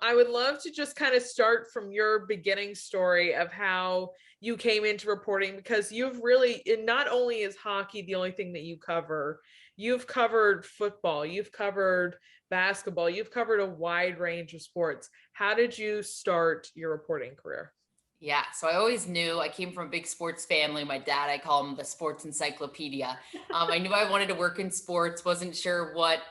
I would love to just kind of start from your beginning story of how you came into reporting, because you've really, and not only is hockey the only thing that you cover, you've covered football, you've covered basketball, you've covered a wide range of sports. How did you start your reporting career? Yeah, so I always knew I came from a big sports family. My dad, I call him the sports encyclopedia. I knew I wanted to work in sports, wasn't sure what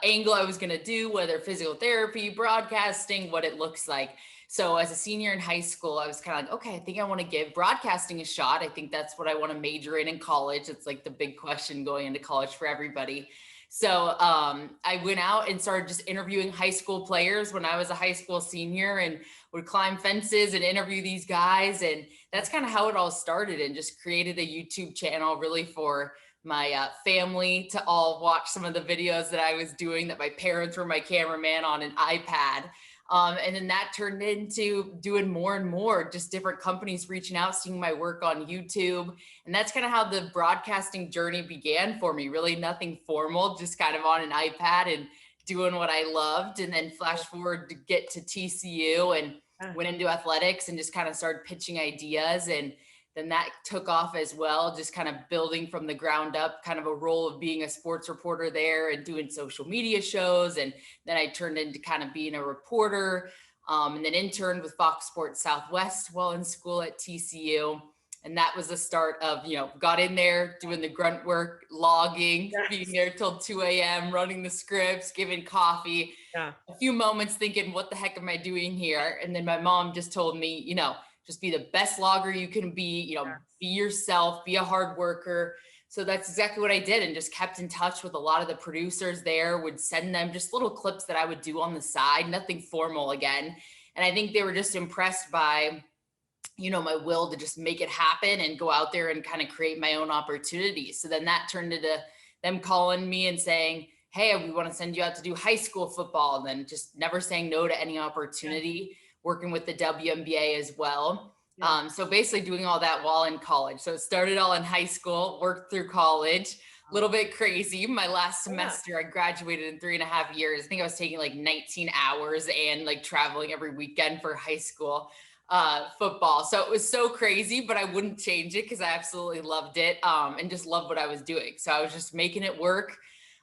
angle I was going to do, whether physical therapy, broadcasting, what it looks like. So as a senior in high school, I was kind of like, okay, I think I want to give broadcasting a shot. I think that's what I want to major in college. It's like the big question going into college for everybody. So I went out and started just interviewing high school players when I was a high school senior, and would climb fences and interview these guys. And that's kind of how it all started, and just created a YouTube channel really for my family to all watch some of the videos that I was doing, that my parents were my cameraman on an iPad. And then that turned into doing more and more, just different companies reaching out, seeing my work on YouTube. And that's kind of how the broadcasting journey began for me. Really nothing formal, just kind of on an iPad and doing what I loved. And then flash forward to get to TCU and Yeah. went into athletics and just kind of started pitching ideas. And then that took off as well, just kind of building from the ground up, kind of a role of being a sports reporter there and doing social media shows. And then I turned into kind of being a reporter, and then interned with Fox Sports Southwest while in school at TCU. And that was the start of, got in there doing the grunt work, logging, being Yes. there till 2 a.m., running the scripts, giving coffee, Yeah. a few moments thinking, what the heck am I doing here? And then my mom just told me, just be the best logger you can be, be yourself, be a hard worker. So that's exactly what I did, and just kept in touch with a lot of the producers there, would send them just little clips that I would do on the side, nothing formal again. And I think they were just impressed by, my will to just make it happen and go out there and kind of create my own opportunities. So then that turned into them calling me and saying, hey, we want to send you out to do high school football. And then just never saying no to any Yeah. opportunity, working with the WNBA as well. Yeah. So basically doing all that while in college. So it started all in high school, worked through college, a little bit crazy. My last Yeah. semester, I graduated in 3.5 years. I think I was taking like 19 hours and like traveling every weekend for high school football. So it was so crazy, but I wouldn't change it because I absolutely loved it, and just loved what I was doing. So I was just making it work.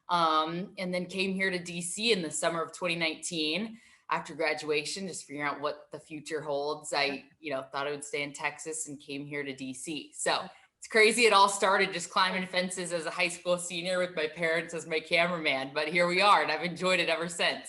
And then came here to DC in the summer of 2019 after graduation, just figuring out what the future holds. I, thought I would stay in Texas and came here to DC. So it's crazy. It all started just climbing fences as a high school senior with my parents as my cameraman, but here we are, and I've enjoyed it ever since.